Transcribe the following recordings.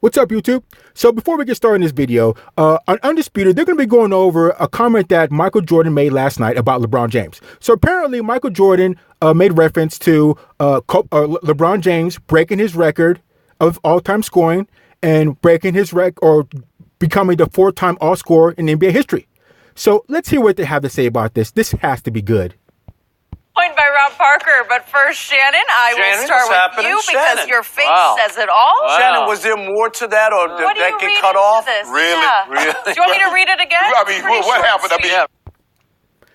What's up, YouTube? So before we get started in this video, on Undisputed, they're going to be going over a comment that Michael Jordan made last night about LeBron James. So apparently, Michael Jordan made reference to LeBron James breaking his record of all-time scoring and breaking his record or becoming the four-time all-scorer in NBA history. So let's hear what they have to say about this. This has to be good. Point by Rob Parker, but first, Shannon, I will start with you because your face says it all. Wow. Shannon, was there more to that, or did that get cut off? This? Really? Yeah. Really? Do you want me to read it again? I mean, what happened? I mean,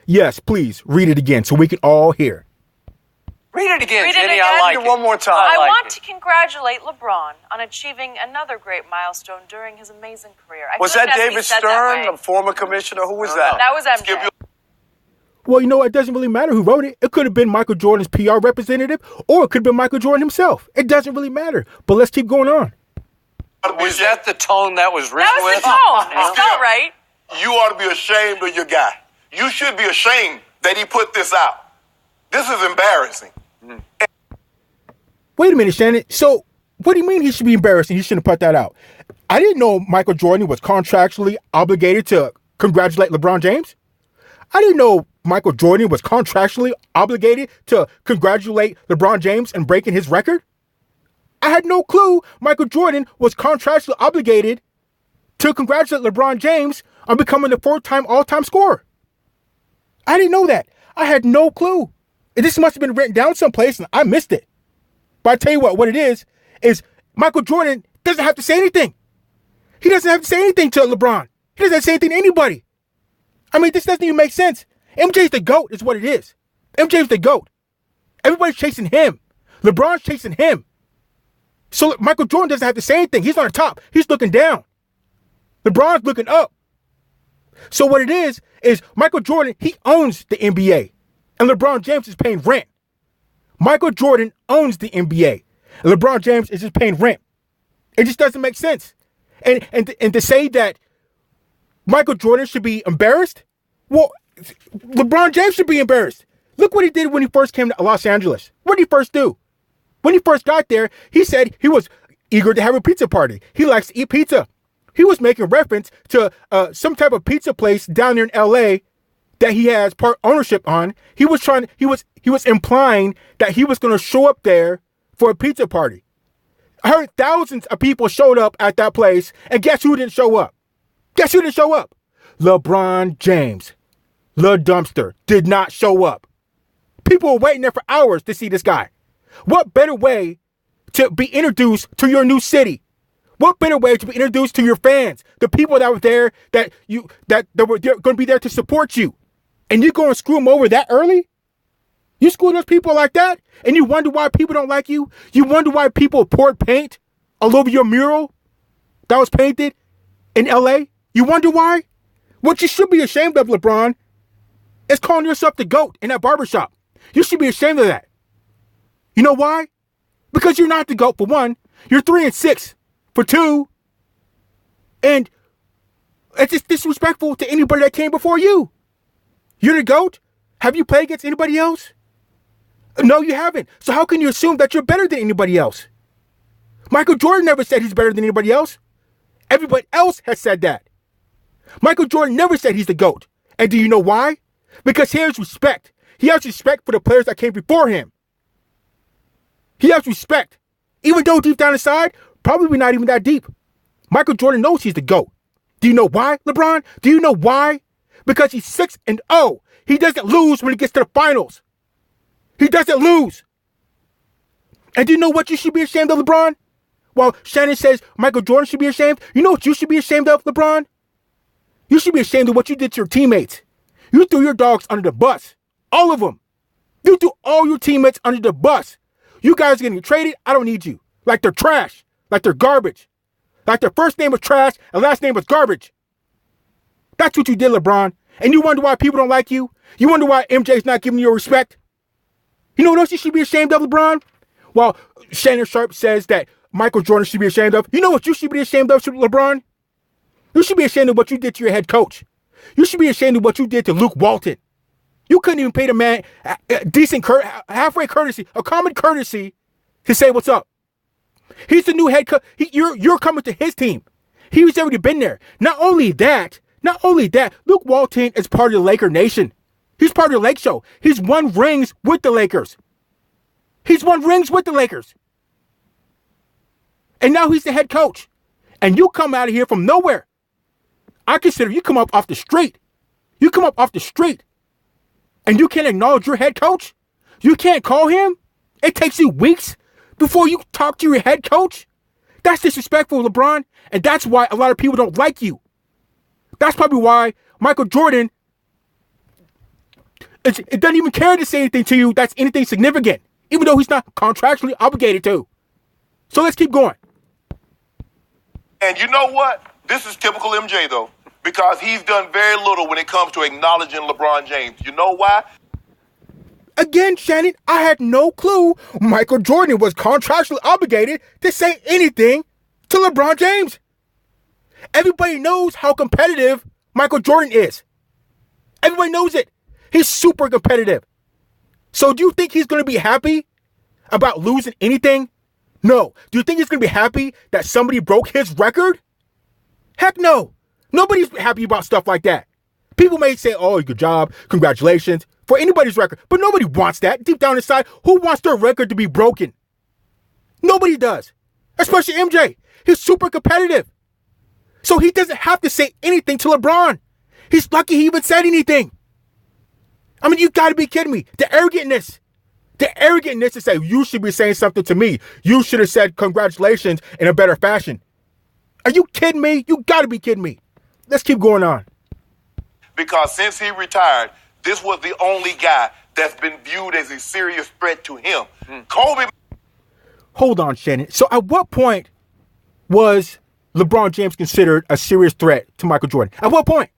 Yes, please read it again so we can all hear. Read it again, Read it Jenny. again. I like it one more time. I want to congratulate LeBron on achieving another great milestone during his amazing career. Was that David Stern, the former commissioner? Who was that? That was MJ. Well, you know, it doesn't really matter who wrote it. It could have been Michael Jordan's PR representative, or it could have been Michael Jordan himself. It doesn't really matter. But let's keep going on. Was that the tone that was written That was with? the tone. It's not right. you ought to be ashamed of your guy. You should be ashamed that he put this out. This is embarrassing. Wait a minute, Shannon. So what do you mean he should be embarrassed and he shouldn't put that out? I didn't know Michael Jordan was contractually obligated to congratulate LeBron James. I didn't know Michael Jordan was contractually obligated to congratulate LeBron James and breaking his record. I had no clue Michael Jordan was contractually obligated to congratulate LeBron James on becoming the four-time all-time scorer. I didn't know that. I had no clue. This must have been written down someplace and I missed it. But I tell you what it is Michael Jordan doesn't have to say anything. He doesn't have to say anything to LeBron. He doesn't have to say anything to anybody. I mean, this doesn't even make sense. MJ's the GOAT is what it is. MJ's the GOAT. Everybody's chasing him. LeBron's chasing him. So Michael Jordan doesn't have to say anything. He's on the top. He's looking down. LeBron's looking up. So what it is Michael Jordan, he owns the NBA. And LeBron James is paying rent. Michael Jordan owns the NBA. And LeBron James is just paying rent. It just doesn't make sense. And to say that Michael Jordan should be embarrassed? Well, LeBron James should be embarrassed. Look what he did when he first came to Los Angeles. What did he first do? When he first got there, he said he was eager to have a pizza party. He likes to eat pizza. He was making reference to some type of pizza place down there in LA that he has part ownership on. He was implying that he was going to show up there for a pizza party. I heard thousands of people showed up at that place, and guess who didn't show up? Guess who didn't show up? LeBron James. Le Dumpster did not show up. People were waiting there for hours to see this guy. What better way to be introduced to your new city? What better way to be introduced to your fans, the people that were there that were going to be there to support you, and you're going to screw them over that early? You screw those people like that, and you wonder why people don't like you? You wonder why people poured paint all over your mural that was painted in LA? You wonder why? What you should be ashamed of, LeBron, is calling yourself the GOAT in that barbershop. You should be ashamed of that. You know why? Because you're not the GOAT, for one. You're 3-6, for two. And it's just disrespectful to anybody that came before you. You're the GOAT? Have you played against anybody else? No, you haven't. So how can you assume that you're better than anybody else? Michael Jordan never said he's better than anybody else. Everybody else has said that. Michael Jordan never said he's the GOAT. And do you know why? Because he has respect. He has respect for the players that came before him. He has respect. Even though deep down inside, probably not even that deep. Michael Jordan knows he's the GOAT. Do you know why, LeBron? Do you know why? Because he's 6-0. He doesn't lose when he gets to the finals. He doesn't lose. And do you know what you should be ashamed of, LeBron? While Shannon says Michael Jordan should be ashamed, you know what you should be ashamed of, LeBron? You should be ashamed of what you did to your teammates. You threw your dogs under the bus. All of them. You threw all your teammates under the bus. You guys are getting traded. I don't need you. Like they're trash. Like they're garbage. Like their first name was trash and last name was garbage. That's what you did, LeBron. And you wonder why people don't like you? You wonder why MJ's not giving you respect? You know what else you should be ashamed of, LeBron? While Shannon Sharpe says that Michael Jordan should be ashamed of, you know what you should be ashamed of, LeBron? You should be ashamed of what you did to your head coach. You should be ashamed of what you did to Luke Walton. You couldn't even pay the man a decent, halfway courtesy, a common courtesy to say what's up. He's the new head coach. You're coming to his team. He's already been there. Not only that, Luke Walton is part of the Laker Nation. He's part of the Lake Show. He's won rings with the Lakers. And now he's the head coach. And you come out of here from nowhere. I consider you come up off the street. And you can't acknowledge your head coach? You can't call him? It takes you weeks before you talk to your head coach? That's disrespectful, LeBron. And that's why a lot of people don't like you. That's probably why Michael Jordan, it doesn't even care to say anything to you that's anything significant, even though he's not contractually obligated to. So let's keep going. And you know what? This is typical MJ, though, because he's done very little when it comes to acknowledging LeBron James. You know why? Again, Shannon, I had no clue Michael Jordan was contractually obligated to say anything to LeBron James. Everybody knows how competitive Michael Jordan is. Everybody knows it. He's super competitive. So do you think he's going to be happy about losing anything? No. Do you think he's going to be happy that somebody broke his record? Heck no. Nobody's happy about stuff like that. People may say, oh, good job, congratulations, for anybody's record. But nobody wants that. Deep down inside, who wants their record to be broken? Nobody does. Especially MJ. He's super competitive. So he doesn't have to say anything to LeBron. He's lucky he even said anything. I mean, you got to be kidding me. The arrogantness to say, you should be saying something to me. You should have said congratulations in a better fashion. Are you kidding me? You got to be kidding me. Let's keep going on. Because since he retired, this was the only guy that's been viewed as a serious threat to him. Kobe. Hold on, Shannon. So at what point was LeBron James considered a serious threat to Michael Jordan? At what point?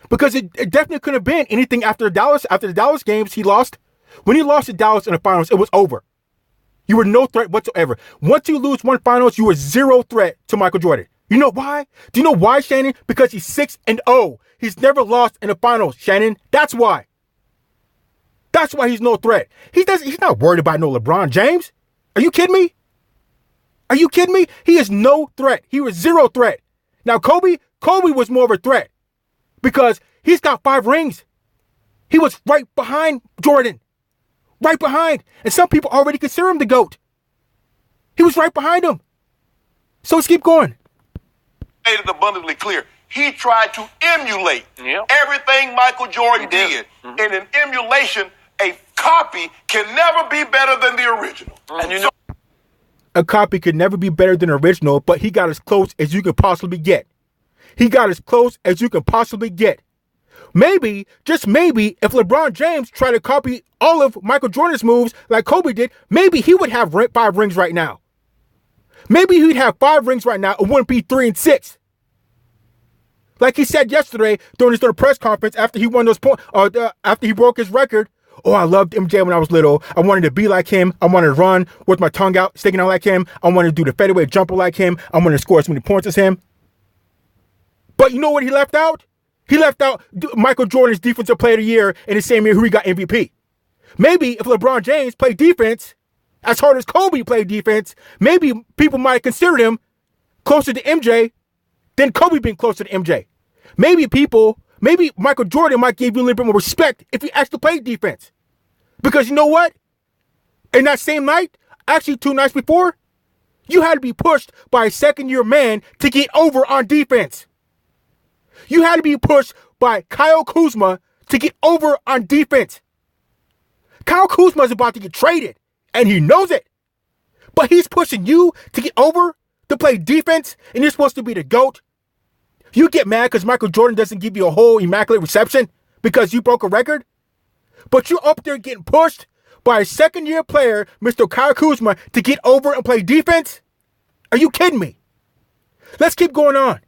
Because it definitely couldn't have been anything after the Dallas games he lost. When he lost to Dallas in the finals, it was over. You were no threat whatsoever. Once you lose one finals, you were zero threat to Michael Jordan. You know why? Do you know why, Shannon? Because he's 6-0. He's never lost in the finals, Shannon. That's why. That's why he's no threat. He's not worried about no LeBron James. Are you kidding me? He is no threat. He was zero threat. Now, Kobe was more of a threat because he's got 5 rings. He was right behind Jordan. Right behind. And some people already consider him the GOAT. He was right behind him. So let's keep going. Made it abundantly clear. He tried to emulate everything Michael Jordan did. And in emulation, a copy can never be better than the original. And you know, a copy could never be better than original, but he got as close as you could possibly get. Maybe, just maybe, if LeBron James tried to copy all of Michael Jordan's moves like Kobe did, maybe he would have 5 rings right now. Maybe he'd have 5 rings right now. It wouldn't be 3 and 6. Like he said yesterday during his press conference after he won those points, after he broke his record. Oh, I loved MJ when I was little. I wanted to be like him. I wanted to run with my tongue out, sticking out like him. I wanted to do the fadeaway jumper like him. I wanted to score as many points as him. But you know what he left out? He left out Michael Jordan's Defensive Player of the Year in the same year who he got MVP. Maybe if LeBron James played defense as hard as Kobe played defense, maybe people might consider him closer to MJ than Kobe being closer to MJ. Maybe Michael Jordan might give you a little bit more respect if he actually played defense. Because you know what? In that same night, actually 2 nights before, you had to be pushed by a second-year man to get over on defense. You had to be pushed by Kyle Kuzma to get over on defense. Kyle Kuzma is about to get traded, and he knows it. But he's pushing you to get over to play defense, and you're supposed to be the GOAT. You get mad because Michael Jordan doesn't give you a whole immaculate reception because you broke a record. But you're up there getting pushed by a second-year player, Mr. Kyle Kuzma, to get over and play defense? Are you kidding me? Let's keep going on.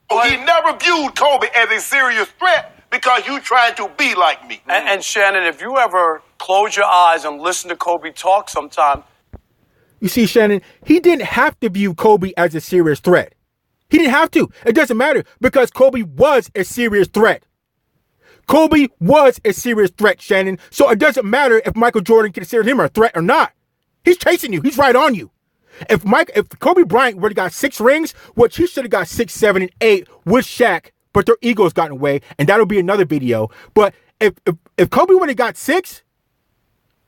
He never viewed Kobe as a serious threat because you tried to be like me. And Shannon, if you ever close your eyes and listen to Kobe talk sometime. You see, Shannon, he didn't have to view Kobe as a serious threat. He didn't have to. It doesn't matter because Kobe was a serious threat. Kobe was a serious threat, Shannon. So it doesn't matter if Michael Jordan considered him a threat or not. He's chasing you. He's right on you. If Kobe Bryant would have got 6 rings, which he should have got 6, 7, and 8 with Shaq, but their egos got in the way, and that'll be another video. But if Kobe would have got 6,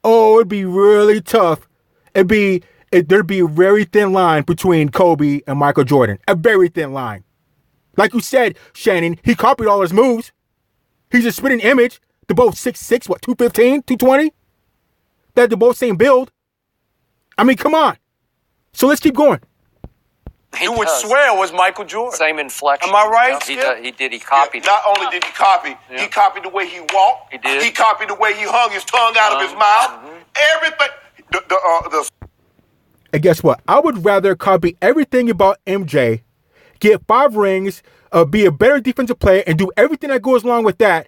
it'd be really tough. There'd be a very thin line between Kobe and Michael Jordan. A very thin line. Like you said, Shannon, he copied all his moves. He's a spitting image. They're both 6'6", 215, 220? They're both same build. I mean, come on. So let's keep going. You would swear it was Michael Jordan. Same inflection. Am I right? Yeah. He copied. Not only did he copy, he copied the way he walked. He did. He copied the way he hung his tongue out of his mouth. Everything. And guess what? I would rather copy everything about MJ, get 5 rings, be a better defensive player, and do everything that goes along with that,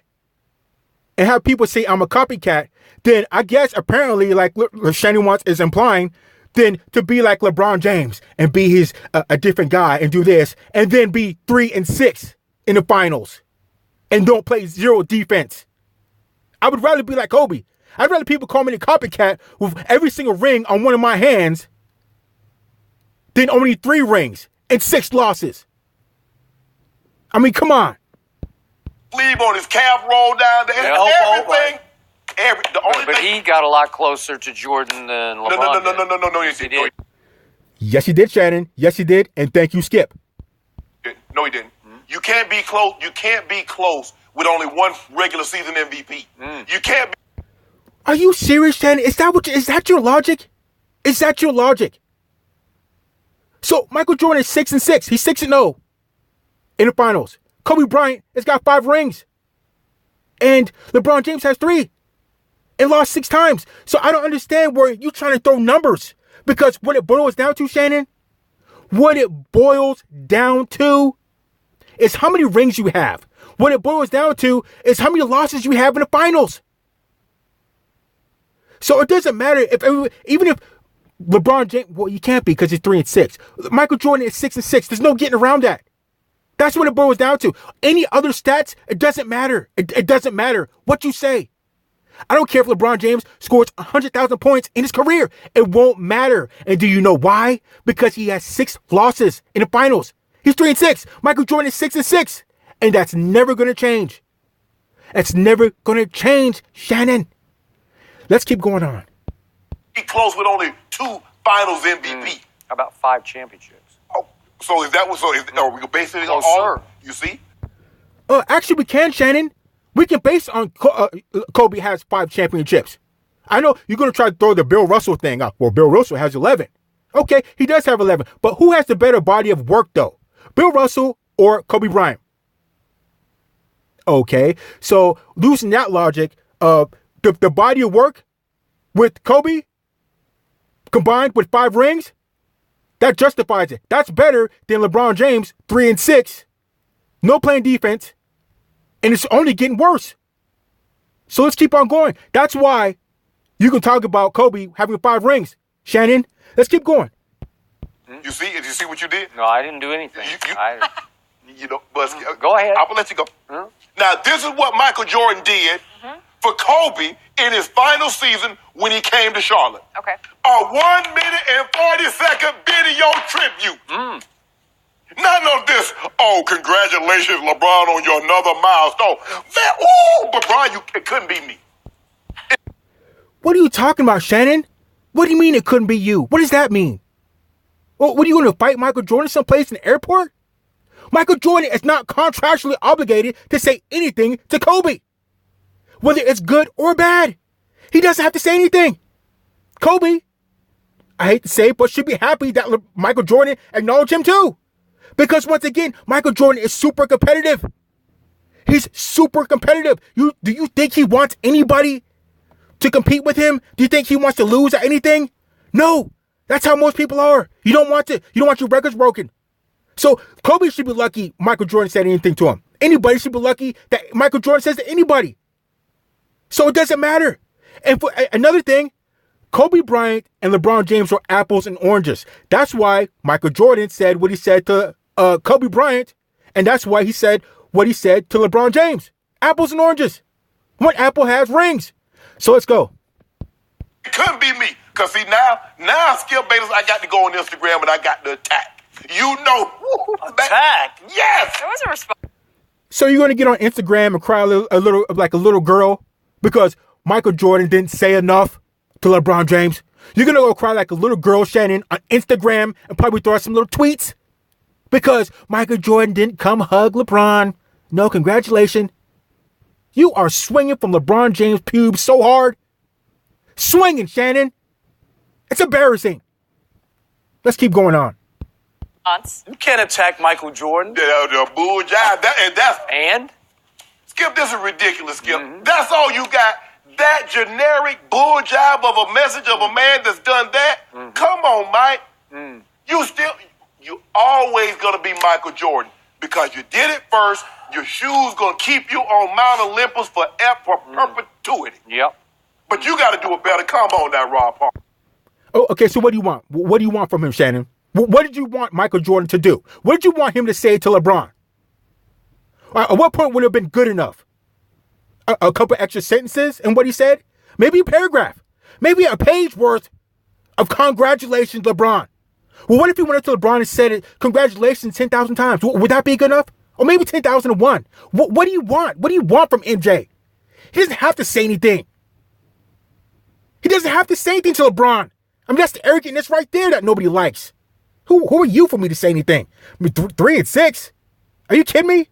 and have people say I'm a copycat, then I guess apparently, like Shannon wants is implying, then to be like LeBron James and be a different guy and do this, and then be 3 and 6 in the finals and don't play 0 defense. I would rather be like Kobe. I'd rather people call me a copycat with every single ring on one of my hands than only 3 rings and 6 losses. I mean, come on. Sleeve on his calf rolled down there. Everything. But he got a lot closer to Jordan than LeBron. No, he did. Yes, he did, Shannon. Yes, he did. And thank you, Skip. No, he didn't. You can't be close. You can't be close with only one regular season MVP. You can't be. Are you serious, Shannon? Is that your logic? Is that your logic? So Michael Jordan is 6 and 6. He's 6-0 in the finals. Kobe Bryant has got 5 rings. And LeBron James has 3. And lost 6 times. So I don't understand where you're trying to throw numbers. Because what it boils down to, Shannon, what it boils down to is how many rings you have. What it boils down to is how many losses you have in the finals. So it doesn't matter even if LeBron James, well, you can't be because he's 3 and 6. Michael Jordan is 6 and 6. There's no getting around that. That's what it boils down to. Any other stats, it doesn't matter. It doesn't matter what you say. I don't care if LeBron James scores 100,000 points in his career. It won't matter. And do you know why? Because he has 6 losses in the finals. He's 3 and 6. Michael Jordan is 6 and 6. And that's never going to change. That's never going to change, Shannon. Let's keep going on. He close with only 2 finals MVP. How about 5 championships? Oh, so is that what? Are we basing it on all? Sir. You see? Actually, we can, Shannon. We can base on Kobe has 5 championships. I know you're going to try to throw the Bill Russell thing up. Well, Bill Russell has 11. Okay, he does have 11. But who has the better body of work, though? Bill Russell or Kobe Bryant? Okay, so losing that logic, the body of work with Kobe combined with 5 rings, that justifies it. That's better than LeBron James, 3 and 6, no playing defense. And it's only getting worse. So let's keep on going. That's why you can talk about Kobe having 5 rings. Shannon, let's keep going. You see? Did you see what you did? No, I didn't do anything. Go ahead. I will let you go. Now, this is what Michael Jordan did for Kobe in his final season when he came to Charlotte. Okay. A 1 minute and 40-second video tribute. None of this, congratulations, LeBron, on your another milestone. But Brian, it couldn't be me. What are you talking about, Shannon? What do you mean it couldn't be you? What does that mean? Well, what are you going to fight Michael Jordan someplace in the airport? Michael Jordan is not contractually obligated to say anything to Kobe, whether it's good or bad. He doesn't have to say anything. Kobe, I hate to say it, but should be happy that Michael Jordan acknowledged him too. Because once again, Michael Jordan is super competitive. He's super competitive. Do you think he wants anybody to compete with him? Do you think he wants to lose at anything? No. That's how most people are. You don't want your records broken. So Kobe should be lucky Michael Jordan said anything to him. Anybody should be lucky that Michael Jordan says to anybody. So it doesn't matter. And for another thing, Kobe Bryant and LeBron James are apples and oranges. That's why Michael Jordan said what he said to Kobe Bryant, and that's why he said what he said to LeBron James. Apples and oranges. One apple has rings. So let's go. It couldn't be me. Because see, now Skip Bayless, I got to go on Instagram and I got to attack. You know. Attack? Yes. There was a response. So you're going to get on Instagram and cry a little like a little girl because Michael Jordan didn't say enough to LeBron James? You're going to go cry like a little girl, Shannon, on Instagram and probably throw out some little tweets because Michael Jordan didn't come hug LeBron. No, congratulations. You are swinging from LeBron James' pubes so hard. Swinging, Shannon. It's embarrassing. Let's keep going on. You can't attack Michael Jordan. The bull jive. And? Skip, this is ridiculous, Skip. That's all you got. That generic bull jive of a message of a man that's done that. Come on, Mike. You always gonna be Michael Jordan because you did it first. Your shoes gonna keep you on Mount Olympus for perpetuity. Yep. But you got to do it better. Come on, that Rob Parker. Oh, okay. So what do you want? What do you want from him, Shannon? What did you want Michael Jordan to do? What did you want him to say to LeBron? At what point would it have been good enough? A couple extra sentences and what he said? Maybe a paragraph. Maybe a page worth of congratulations, LeBron. Well, what if he went up to LeBron and said it, congratulations 10,000 times? Would that be good enough? Or maybe 10,001. What do you want? What do you want from MJ? He doesn't have to say anything. He doesn't have to say anything to LeBron. I mean, that's the arrogantness right there that nobody likes. Who are you for me to say anything? I mean, 3 and 6? Are you kidding me?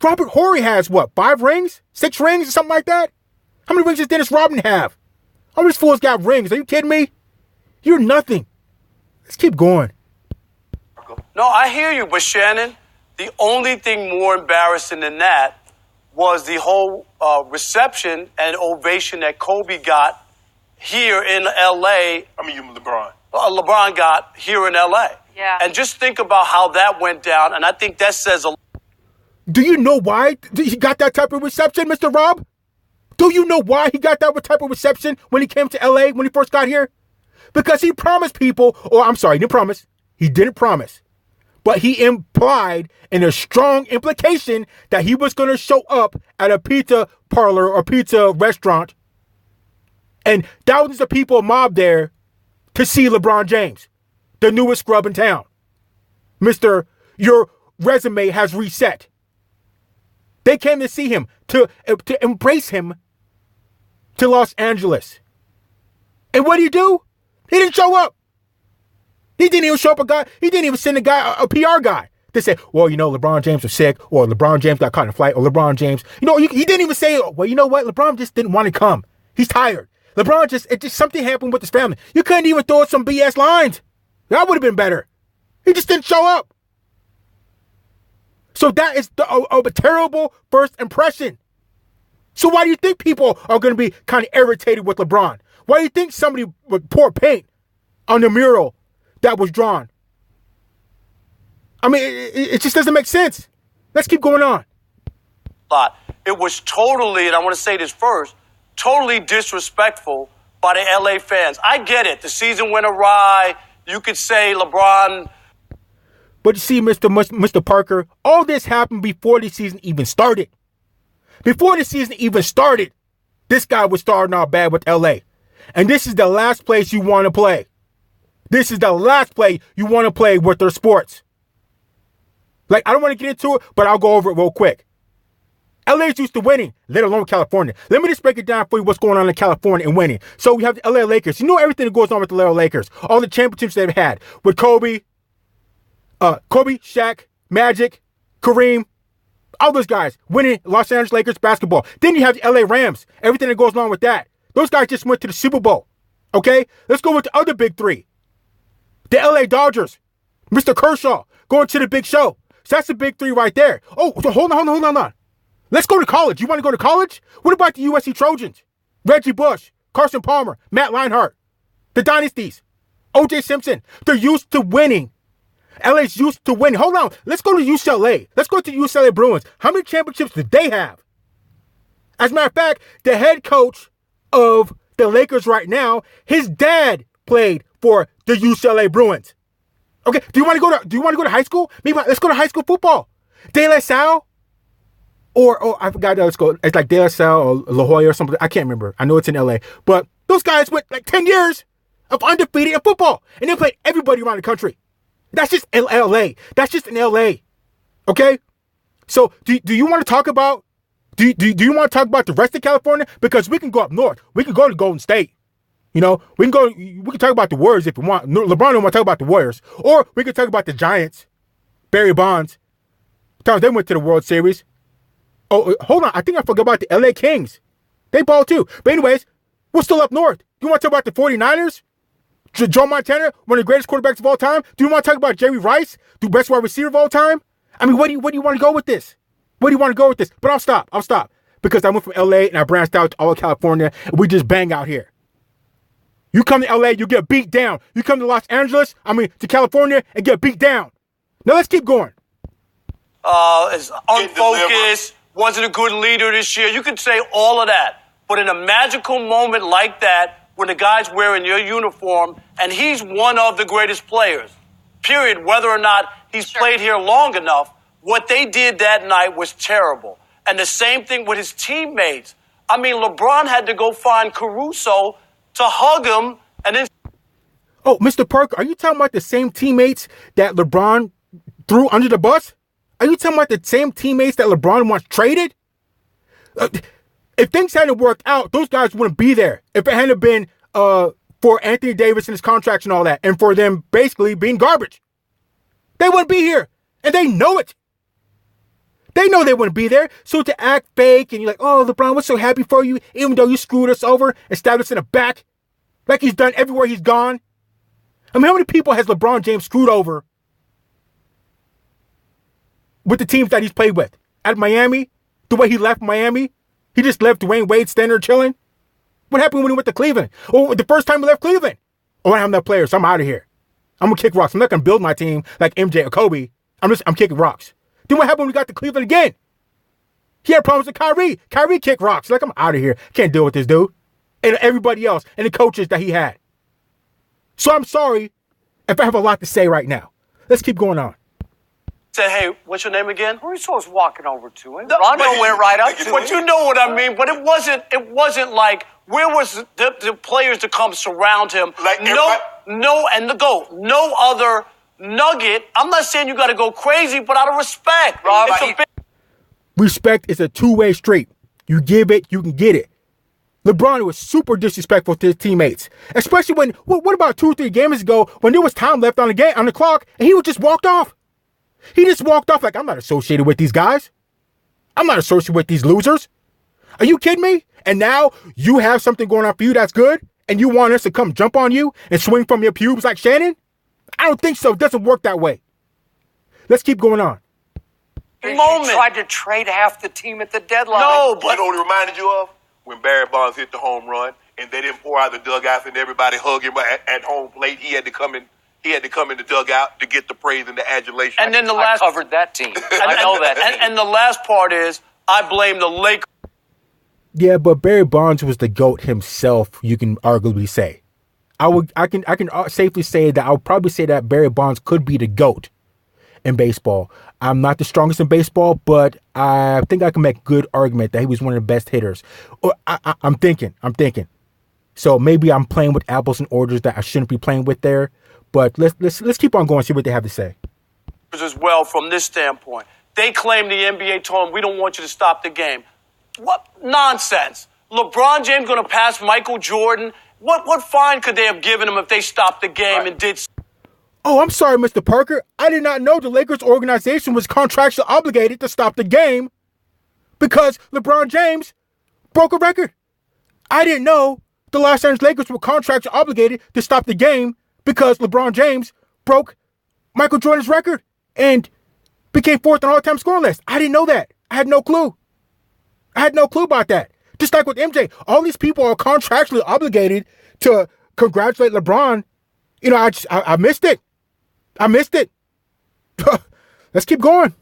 Robert Horry has what, 5 rings? 6 rings or something like that? How many rings does Dennis Rodman have? All these fools got rings. Are you kidding me? You're nothing. Let's keep going. No, I hear you, but Shannon, the only thing more embarrassing than that was the whole reception and ovation that Kobe got here in L.A. LeBron. LeBron got here in L.A. Yeah. And just think about how that went down, and I think that says a lot. Do you know why he got that type of reception, Mr. Rob? Do you know why he got that type of reception when he came to L.A., when he first got here? Because he promised people, he didn't promise. He didn't promise. But he implied in a strong implication that he was going to show up at a pizza parlor or pizza restaurant and thousands of people mobbed there to see LeBron James, the newest scrub in town. Mister, your resume has reset. They came to see him, to embrace him to Los Angeles. And what did he do? He didn't show up. He didn't even show up he didn't even send a PR guy to say, well, LeBron James was sick, or LeBron James got caught in a flight, or LeBron James, he didn't even say, well, you know what? LeBron just didn't want to come. He's tired. LeBron something happened with his family. You couldn't even throw some BS lines. That would have been better. He just didn't show up. So that is a terrible first impression. So why do you think people are going to be kind of irritated with LeBron? Why do you think somebody would pour paint on the mural that was drawn? I mean, it just doesn't make sense. Let's keep going on. It was totally, and I want to say this first, totally disrespectful by the LA fans. I get it. The season went awry. You could say LeBron. But you see, Mr. Parker, all this happened before the season even started. Before the season even started, this guy was starting out bad with LA. And this is the last place you want to play. This is the last play you want to play with their sports. Like, I don't want to get into it, but I'll go over it real quick. LA's used to winning, let alone California. Let me just break it down for you what's going on in California and winning. So we have the LA Lakers. You know everything that goes on with the LA Lakers. All the championships they've had with Kobe, Shaq, Magic, Kareem, all those guys winning Los Angeles Lakers basketball. Then you have the LA Rams, everything that goes along with that. Those guys just went to the Super Bowl. Okay? Let's go with the other big three. The LA Dodgers, Mr. Kershaw, going to the big show. So that's the big three right there. Oh, so hold on. Let's go to college. You want to go to college? What about the USC Trojans? Reggie Bush, Carson Palmer, Matt Leinart, the dynasties, O.J. Simpson. They're used to winning. LA's used to winning. Hold on. Let's go to UCLA. Let's go to UCLA Bruins. How many championships did they have? As a matter of fact, the head coach of the Lakers right now, his dad played for the UCLA Bruins. Okay, do you want to go to high school? Maybe let's go to high school football. De La Salle, or I forgot that it's like De La Salle or La Jolla or something. I can't remember. I know it's in LA, but those guys went like 10 years. of undefeated in football. And they played everybody around the country. That's just in L.A. That's just in L.A. Okay? So do you want to talk about do you want to talk about the rest of California? Because we can go up north. We can go to Golden State. We can talk about the Warriors if you want. LeBron don't want to talk about the Warriors. Or we can talk about the Giants. Barry Bonds. Times they went to the World Series. Oh, hold on. I think I forgot about the LA Kings. They ball too. But anyways, we're still up north. Do you want to talk about the 49ers? Joe Montana, one of the greatest quarterbacks of all time? Do you want to talk about Jerry Rice, the best wide receiver of all time? I mean, what do you want to go with this? Where do you want to go with this? But I'll stop. Because I went from LA and I branched out to all of California and we just bang out here. You come to LA, you get beat down. You come to to California and get beat down. Now let's keep going. Is unfocused, wasn't a good leader this year. You can say all of that. But in a magical moment like that, when the guy's wearing your uniform and he's one of the greatest players, period, whether or not he's played here long enough, what they did that night was terrible. And the same thing with his teammates. I mean, LeBron had to go find Caruso to hug him and then... Oh, Mr. Parker, are you talking about the same teammates that LeBron threw under the bus? Are you talking about the same teammates that LeBron once traded? If things hadn't worked out, those guys wouldn't be there. If it hadn't been for Anthony Davis and his contracts and all that, and for them basically being garbage, they wouldn't be here. And they know it. They know they wouldn't be there. So to act fake and you're like, oh, LeBron, we're so happy for you, even though you screwed us over and stabbed us in the back, like he's done everywhere he's gone. I mean, how many people has LeBron James screwed over with the teams that he's played with? At Miami, the way he left Miami, he just left Dwayne Wade standing there chilling. What happened when he went to Cleveland? Oh, the first time he left Cleveland. Oh, I'm that player, so I'm out of here. I'm going to kick rocks. I'm not going to build my team like MJ or Kobe. I'm kicking rocks. Then what happened when we got to Cleveland again? He had problems with Kyrie. Kyrie kicked rocks. Like, I'm out of here. Can't deal with this dude. And everybody else. And the coaches that he had. So I'm sorry if I have a lot to say right now. Let's keep going on. Said, hey, what's your name again? Caruso was walking over to him. Rondo went right up to him. But you know what I mean. But it wasn't like, where was the players to come surround him? Like no other nugget. I'm not saying you got to go crazy, but out of respect. Rob, respect is a two-way street. You give it, you can get it. LeBron was super disrespectful to his teammates, especially when, what about 2 or 3 games ago when there was time left on the clock and he just walked off. He just walked off like, I'm not associated with these guys. I'm not associated with these losers. Are you kidding me? And now you have something going on for you that's good and you want us to come jump on you and swing from your pubes like Shannon? I don't think so. It doesn't work that way. Let's keep going on. He tried to trade half the team at the deadline. No, but you know what it reminded you of? When Barry Bonds hit the home run and they didn't pour out the dugouts and everybody hugged him at home plate. He had to come in the dugout to get the praise and the adulation. And then I covered that team. I know that. And the last part is, I blame the Lakers. Yeah, but Barry Bonds was the GOAT himself, you can arguably say. I can safely say that I would probably say that Barry Bonds could be the GOAT in baseball. I'm not the strongest in baseball, but I think I can make a good argument that he was one of the best hitters. I'm thinking. So maybe I'm playing with apples and oranges that I shouldn't be playing with there. But let's keep on going and see what they have to say. As well, from this standpoint, they claim the NBA told them, we don't want you to stop the game. What nonsense! LeBron James going to pass Michael Jordan? What fine could they have given him if they stopped the game and did? Oh, I'm sorry, Mr. Parker. I did not know the Lakers organization was contractually obligated to stop the game because LeBron James broke a record. I didn't know the Los Angeles Lakers were contractually obligated to stop the game because LeBron James broke Michael Jordan's record and became 4th on all-time scoring list. I didn't know that. I had no clue. About that. Just like with MJ, all these people are contractually obligated to congratulate LeBron. You know, I missed it. Let's keep going.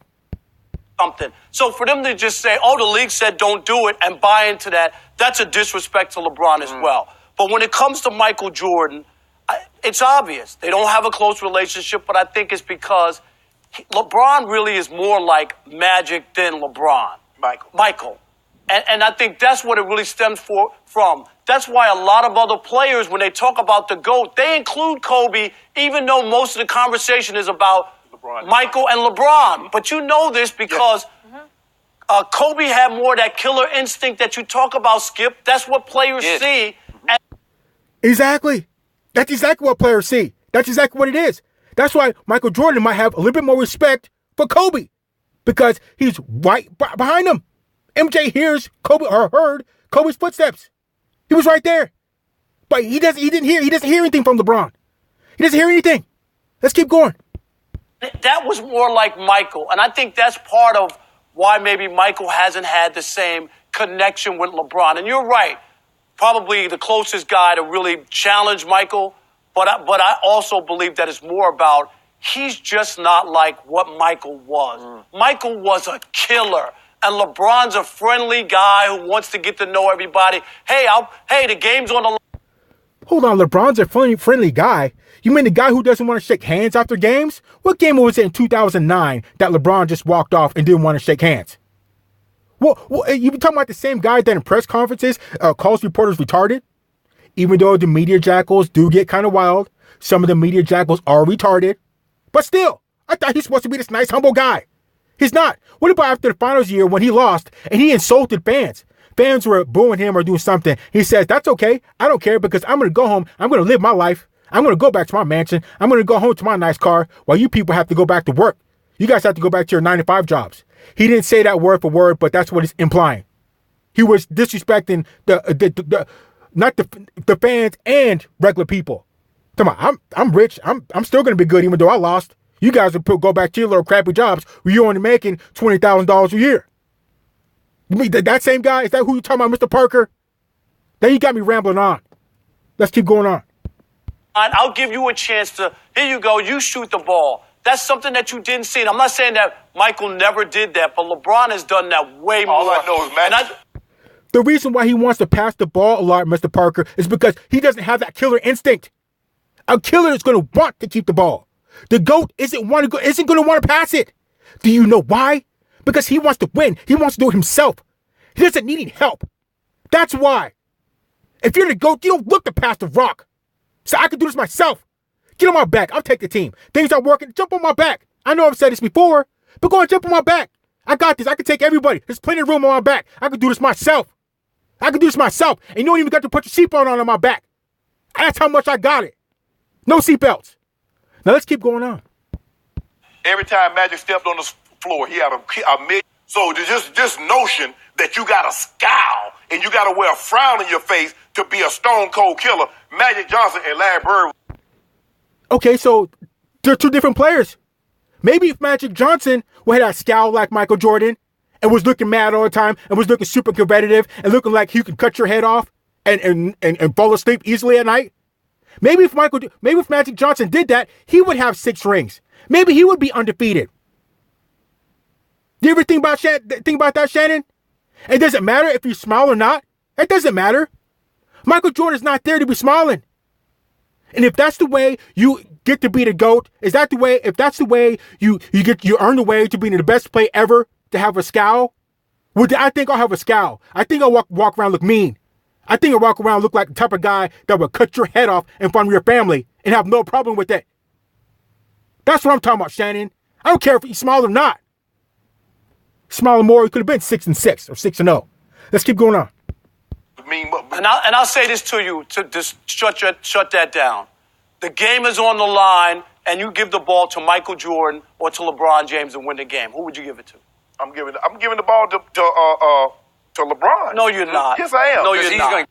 Something. So for them to just say, oh, the league said don't do it and buy into that, that's a disrespect to LeBron as well. But when it comes to Michael Jordan, it's obvious. They don't have a close relationship, but I think it's because LeBron really is more like Magic than LeBron. Michael. And I think that's what it really stems from. That's why a lot of other players, when they talk about the GOAT, they include Kobe, even though most of the conversation is about Michael and LeBron. But you know this because Kobe had more of that killer instinct that you talk about, Skip. That's what players see. Exactly. That's exactly what players see. That's exactly what it is. That's why Michael Jordan might have a little bit more respect for Kobe because he's right behind him. MJ hears Kobe or heard Kobe's footsteps. He was right there. But he doesn't hear anything from LeBron. He doesn't hear anything. Let's keep going. That was more like Michael. And I think that's part of why maybe Michael hasn't had the same connection with LeBron. And you're right. Probably the closest guy to really challenge Michael. But I also believe that it's more about he's just not like what Michael was. Michael was a killer. And LeBron's a friendly guy who wants to get to know everybody. Hey, the game's on the line. Hold on, LeBron's a friendly guy? You mean the guy who doesn't want to shake hands after games? What game was it in 2009 that LeBron just walked off and didn't want to shake hands? Well, you talking about the same guy that in press conferences calls reporters retarded? Even though the media jackals do get kind of wild, some of the media jackals are retarded. But still, I thought he's supposed to be this nice, humble guy. He's not. What about after the finals year when he lost and he insulted fans? Fans were booing him or doing something. He says, that's okay. I don't care because I'm going to go home. I'm going to live my life. I'm going to go back to my mansion. I'm going to go home to my nice car while you people have to go back to work. You guys have to go back to your 9-to-5 jobs. He didn't say that word for word, but that's what he's implying. He was disrespecting not the fans and regular people. Come on, I'm rich. I'm still going to be good even though I lost. You guys will go back to your little crappy jobs where you're only making $20,000 a year. You mean that same guy? Is that who you talking about, Mr. Parker? Now you got me rambling on. Let's keep going on. I'll give you a chance to, here you go, you shoot the ball. That's something that you didn't see. And I'm not saying that Michael never did that, but LeBron has done that way more. All I know is magic. The reason why he wants to pass the ball a lot, Mr. Parker, is because he doesn't have that killer instinct. A killer is going to want to keep the ball. The GOAT isn't going to want to pass it. Do you know why? Because he wants to win. He wants to do it himself. He doesn't need any help. That's why. If you're the GOAT, you don't look to pass the rock. So I can do this myself. Get on my back. I'll take the team. Things aren't working. Jump on my back. I know I've said this before, but go and jump on my back. I got this. I can take everybody. There's plenty of room on my back. I can do this myself. And you don't even got to put your seatbelt on my back. That's how much I got it. No seatbelts. Now let's keep going on. Every time Magic stepped on the floor, he had a million. So this notion that you got to scowl and you got to wear a frown in your face to be a stone cold killer, Magic Johnson and Larry Bird. Okay, so they're two different players. Maybe if Magic Johnson had a scowl like Michael Jordan and was looking mad all the time and was looking super competitive and looking like he could cut your head off and fall asleep easily at night. Maybe if Magic Johnson did that, he would have 6 rings. Maybe he would be undefeated. Do you ever think about that, Shannon? It doesn't matter if you smile or not. It doesn't matter. Michael Jordan's not there to be smiling. And if that's the way you get to be the GOAT, if that's the way you earn the way to being the best player ever to have a scowl, well, I think I'll have a scowl. I think I'll walk around look mean. I think I'll walk around look like the type of guy that would cut your head off in front of your family and have no problem with that. That's what I'm talking about, Shannon. I don't care if you smile or not. Smiling more, it could have been 6-6 or 6-0. Let's keep going on. And I'll say this to you to just shut that down. The game is on the line, and you give the ball to Michael Jordan or to LeBron James and win the game. Who would you give it to? I'm giving the ball to LeBron. No, you're not. Yes, I am. No, you're not.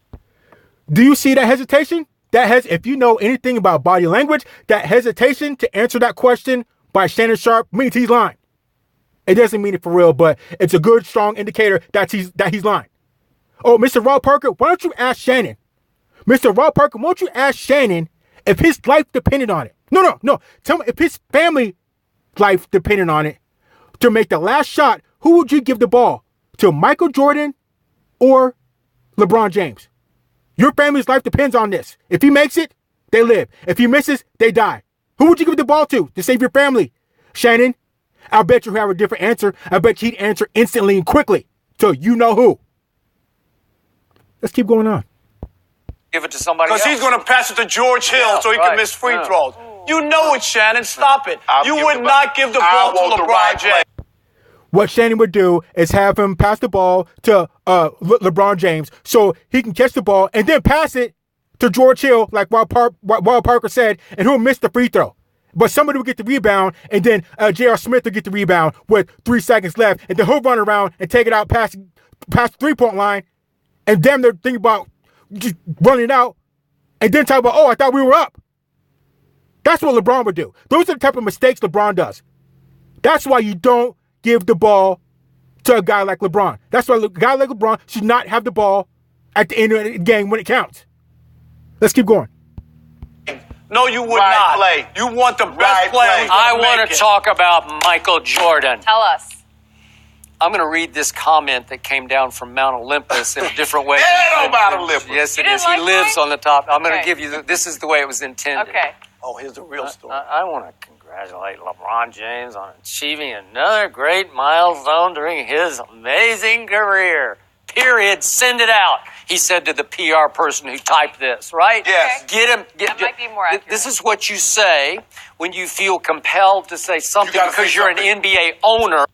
Do you see that hesitation? If you know anything about body language, that hesitation to answer that question by Shannon Sharpe means he's lying. It doesn't mean it for real, but it's a good, strong indicator that he's lying. Oh, Mr. Rob Parker, why don't you ask Shannon? Mr. Rob Parker, why don't you ask Shannon if his life depended on it? No. Tell me if his family life depended on it to make the last shot, who would you give the ball? To Michael Jordan or LeBron James? Your family's life depends on this. If he makes it, they live. If he misses, they die. Who would you give the ball to save your family? Shannon, I bet you have a different answer. I bet he'd answer instantly and quickly. So you know who. Let's keep going on. Give it to somebody else. Because he's going to pass it to George Hill so he can miss free throws. You know it, Shannon. Stop it. You would not give the ball to LeBron James. What Shannon would do is have him pass the ball to LeBron James so he can catch the ball and then pass it to George Hill, like Wild Parker said, and he'll miss the free throw. But somebody will get the rebound, and then J.R. Smith will get the rebound with 3 seconds left, and then he'll run around and take it out past the three-point line, and then they're thinking about just running it out, and then talk about, I thought we were up. That's what LeBron would do. Those are the type of mistakes LeBron does. That's why you don't give the ball to a guy like LeBron. That's why a guy like LeBron should not have the ball at the end of the game when it counts. Let's keep going. No, you would not. Play. You want the best player. I want to talk about Michael Jordan. Tell us. I'm going to read this comment that came down from Mount Olympus in a different way. Mount Olympus. Yes, it is. He lives on the top. I'm going to give you this is the way it was intended. Okay. Oh, here's the real story. I want to congratulate LeBron James on achieving another great milestone during his amazing career. Period. Send it out. He said to the PR person who typed this, right? Yes. Okay. That might be more accurate. This is what you say when you feel compelled to say something because you're an NBA owner.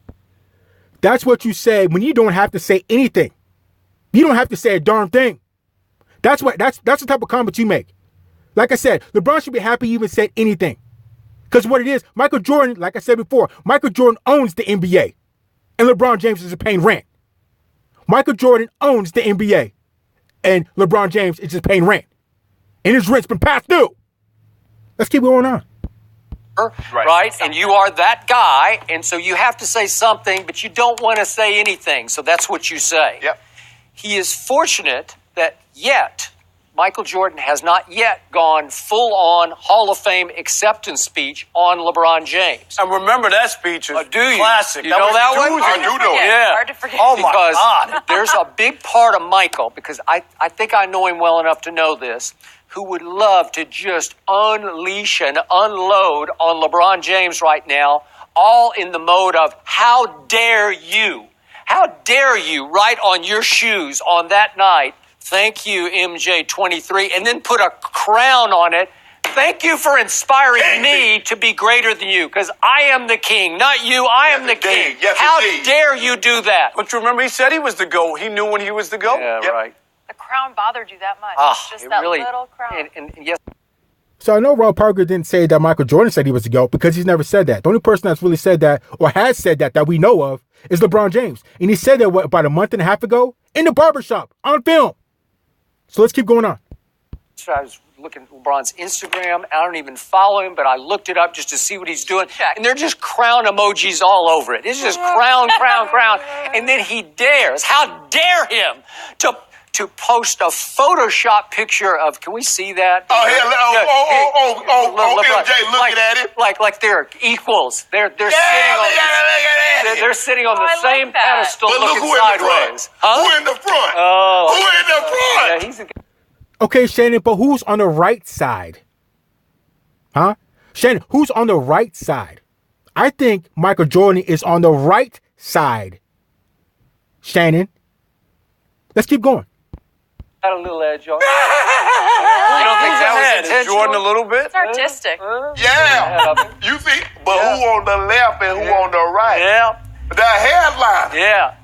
That's what you say when you don't have to say anything. You don't have to say a darn thing. That's the type of comment you make. Like I said, LeBron should be happy he even said anything. Because what it is, Michael Jordan, like I said before, Michael Jordan owns the NBA. And LeBron James is paying rent. Michael Jordan owns the NBA. And LeBron James is just paying rent. And his rent's been passed due. Let's keep going on. Right? And you are that guy, and so you have to say something, but you don't want to say anything. So that's what you say. Yep. He is fortunate that Michael Jordan has not yet gone full-on Hall of Fame acceptance speech on LeBron James. And remember that speech is classic. You know that one? I do know it. Yeah. Hard to forget. Oh, my God. There's a big part of Michael, because I think I know him well enough to know this, who would love to just unleash and unload on LeBron James right now, all in the mode of, how dare you? How dare you write on your shoes on that night, thank you, MJ23, and then put a crown on it. Thank you for inspiring me to be greater than you, because I am the king, not you. I am the king. Yes, how indeed. dare you do that? But you remember, he said he was the GOAT. He knew when he was the GOAT. Yeah, right. The crown bothered you that much. Just it that really, little crown. And yes. So I know Rob Parker didn't say that Michael Jordan said he was the GOAT because he's never said that. The only person that's really said that or has said that we know of is LeBron James. And he said that, about a month and a half ago in the barbershop on film. So let's keep going on. So I was looking at LeBron's Instagram. I don't even follow him, but I looked it up just to see what he's doing. And they're just crown emojis all over it. It's just crown, crown, crown. And then he dares, how dare him to post a Photoshop picture of, can we see that? MJ looking at it. Like they're equals. They're sitting on the same pedestal But look looking who sideways. Who in the front? Who in the front? Yeah, he's a Okay, Shannon, but who's on the right side? Huh? Shannon, who's on the right side? I think Michael Jordan is on the right side. Shannon. Let's keep going. Got a little edge on. You don't think that was intentional? Jordan a little bit? It's artistic. Yeah. You see, but who on the left and who on the right? Yeah. The headline. Yeah.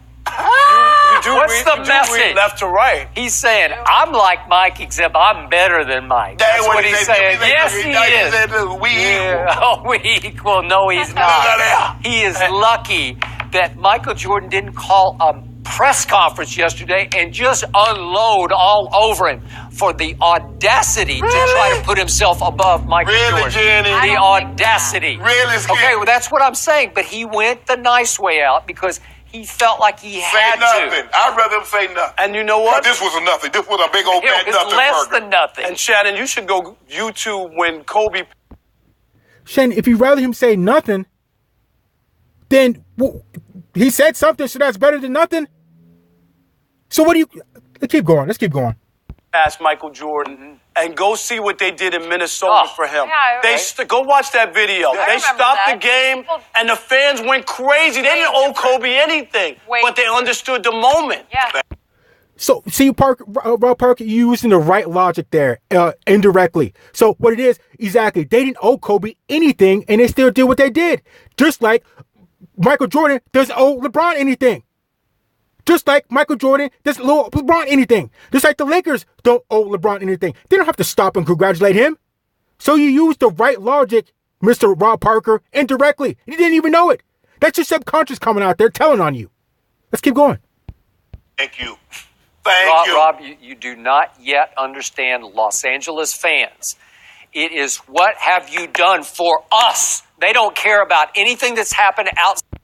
What's the message? Read left to right. He's saying, I'm like Mike, except I'm better than Mike. That's what he's saying. Yes, he is. We equal. Oh, we equal. No, he's not. He is lucky that Michael Jordan didn't call a press conference yesterday and just unload all over him for the audacity to try to put himself above Michael Jordan. Jenny? The audacity. Really? Okay, well, that's what I'm saying. But he went the nice way out because he felt like he had to. I'd rather him say nothing. And you know what? This was a nothing. This was a big old fat nothing. Less than nothing. And Shannon, you should go YouTube when Kobe. Shannon, if you'd rather him say nothing, then he said something, so that's better than nothing. So what do you? Let's keep going. Ask Michael Jordan and go see what they did in Minnesota for him. Yeah, Go watch that video. They stopped the game, and the fans went crazy. They didn't owe Kobe anything, but they understood the moment. Yeah. So, see, Rob Parker, you using the right logic there, indirectly. So, what it is, exactly, they didn't owe Kobe anything, and they still did what they did. Just like Michael Jordan doesn't owe LeBron anything. Just like Michael Jordan doesn't owe LeBron anything. Just like the Lakers don't owe LeBron anything. They don't have to stop and congratulate him. So, you used the right logic, Mr. Rob Parker, indirectly. You didn't even know it. That's your subconscious coming out there telling on you. Let's keep going. Thank you. Rob, you do not yet understand Los Angeles fans. It is what have you done for us? They don't care about anything that's happened outside.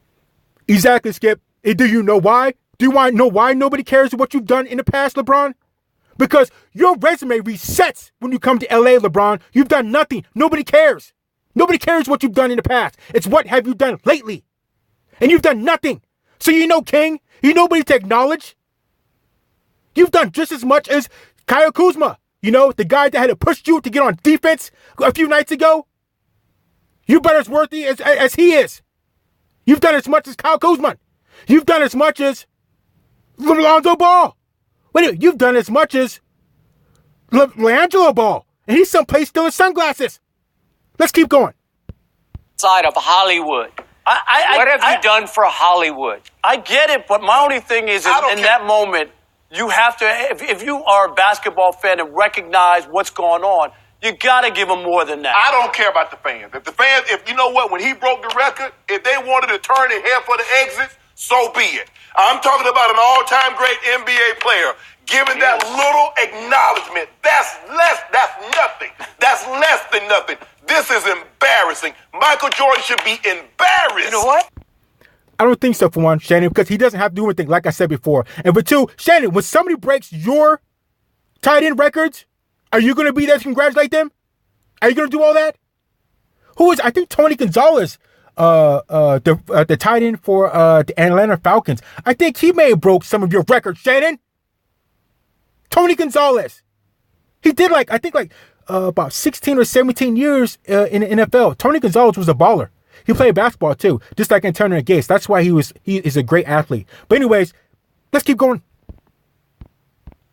Exactly, Skip. Do you know why? Do you want to know why nobody cares what you've done in the past, LeBron? Because your resume resets when you come to LA, LeBron. You've done nothing. Nobody cares. Nobody cares what you've done in the past. It's what have you done lately. And you've done nothing. So you know, King, you nobody to acknowledge. You've done just as much as Kyle Kuzma, the guy that had to push you to get on defense a few nights ago. You're better as worthy as he is. You've done as much as Kyle Kuzma. You've done as much as Lonzo Ball. Wait, you've done as much as LeAngelo Ball. And he's someplace still in sunglasses. Let's keep going. Side of Hollywood. What have you done for Hollywood? I get it, but my only thing is in that moment, you have to, if you are a basketball fan and recognize what's going on, you got to give them more than that. I don't care about the fans. If you know what, when he broke the record, if they wanted to turn their head for the exits, so be it. I'm talking about an all-time great NBA player giving that little acknowledgement. That's nothing. That's less than nothing. This is embarrassing. Michael Jordan should be embarrassed. You know what? I don't think so, for one, Shannon, because he doesn't have to do anything, like I said before. And for two, Shannon, when somebody breaks your tight end records, are you going to be there to congratulate them? Are you going to do all that? I think Tony Gonzalez, the tight end for the Atlanta Falcons, I think he may have broke some of your records, Shannon. Tony Gonzalez. He did about 16 or 17 years in the NFL. Tony Gonzalez was a baller. He played basketball too, just like Antonio Gates. That's why he is a great athlete. But anyways, let's keep going.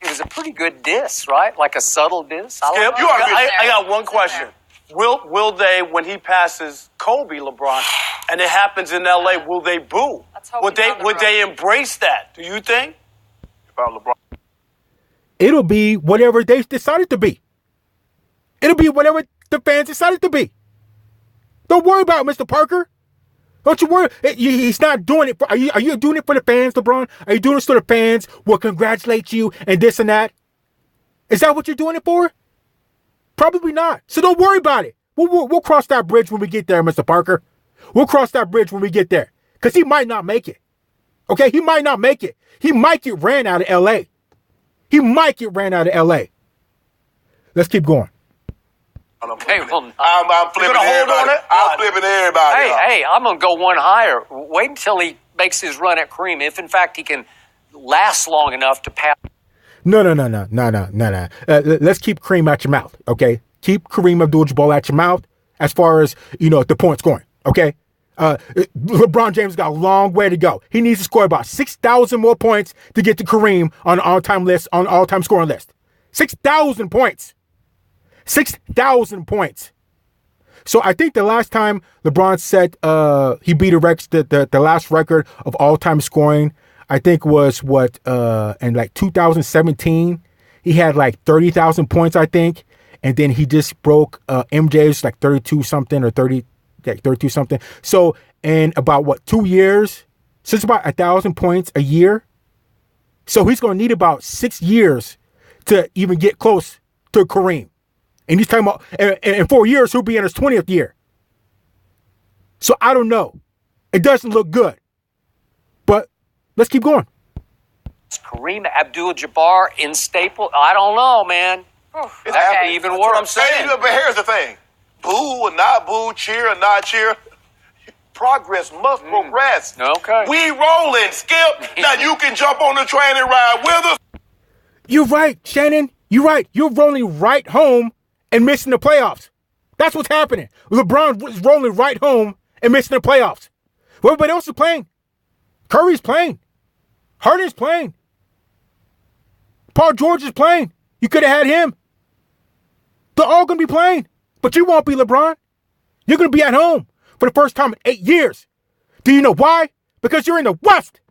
It was a pretty good diss, right? Like a subtle diss. I got one question. Will they, when he passes Kobe, LeBron, and it happens in LA, will they boo? Would they embrace that? Do you think? About LeBron. It'll be whatever they decided to be. It'll be whatever the fans decided to be. Don't worry about it, Mr. Parker. Don't you worry. He's not doing it. Are you doing it for the fans, LeBron? Are you doing it so the fans will congratulate you and this and that? Is that what you're doing it for? Probably not. So don't worry about it. We'll cross that bridge when we get there, Mr. Parker. We'll cross that bridge when we get there. Because he might not make it. Okay? He might not make it. He might get ran out of L.A. He might get ran out of L.A. Let's keep going. I'm flipping everybody. I'm flipping everybody. Hey, I'm going to go one higher. Wait until he makes his run at Kareem. If, in fact, he can last long enough to pass. No. Let's keep Kareem out your mouth, okay? Keep Kareem Abdul-Jabbar out your mouth as far as, the points going, okay? LeBron James got a long way to go. He needs to score about 6,000 more points to get to Kareem on the all-time scoring list. 6,000 points. 6,000 points. So I think the last time LeBron said he beat the last record of all-time scoring, I think was in 2017. He had 30,000 points, I think. And then he just broke MJ's 32 something or 32 something. So in about 2 years, so it's about 1,000 points a year. So he's going to need about 6 years to even get close to Kareem. And he's talking about in 4 years, he'll be in his 20th year. So I don't know. It doesn't look good. But let's keep going. Kareem Abdul-Jabbar in Staples. I don't know, man. That could even work. I'm saying. But here's the thing. Boo or not boo, cheer or not cheer. Progress must progress. Okay. We rolling, Skip. Now you can jump on the train and ride with us. You're right, Shannon. You're right. You're rolling right home and missing the playoffs. That's what's happening. LeBron was rolling right home and missing the playoffs. Well, everybody else is playing. Curry's playing. Harden's playing. Paul George is playing. You could have had him. They're all going to be playing. But you won't be, LeBron. You're going to be at home for the first time in 8 years. Do you know why? Because you're in the West.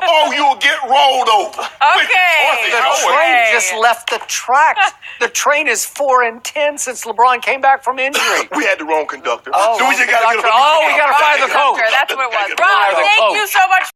Oh, you'll get rolled over. Okay. The train just left the tracks. The train is 4 and 10 since LeBron came back from injury. We had the wrong conductor. Oh, so we just got to get we got to fire the coach. That's what it was. Rob, thank you so much.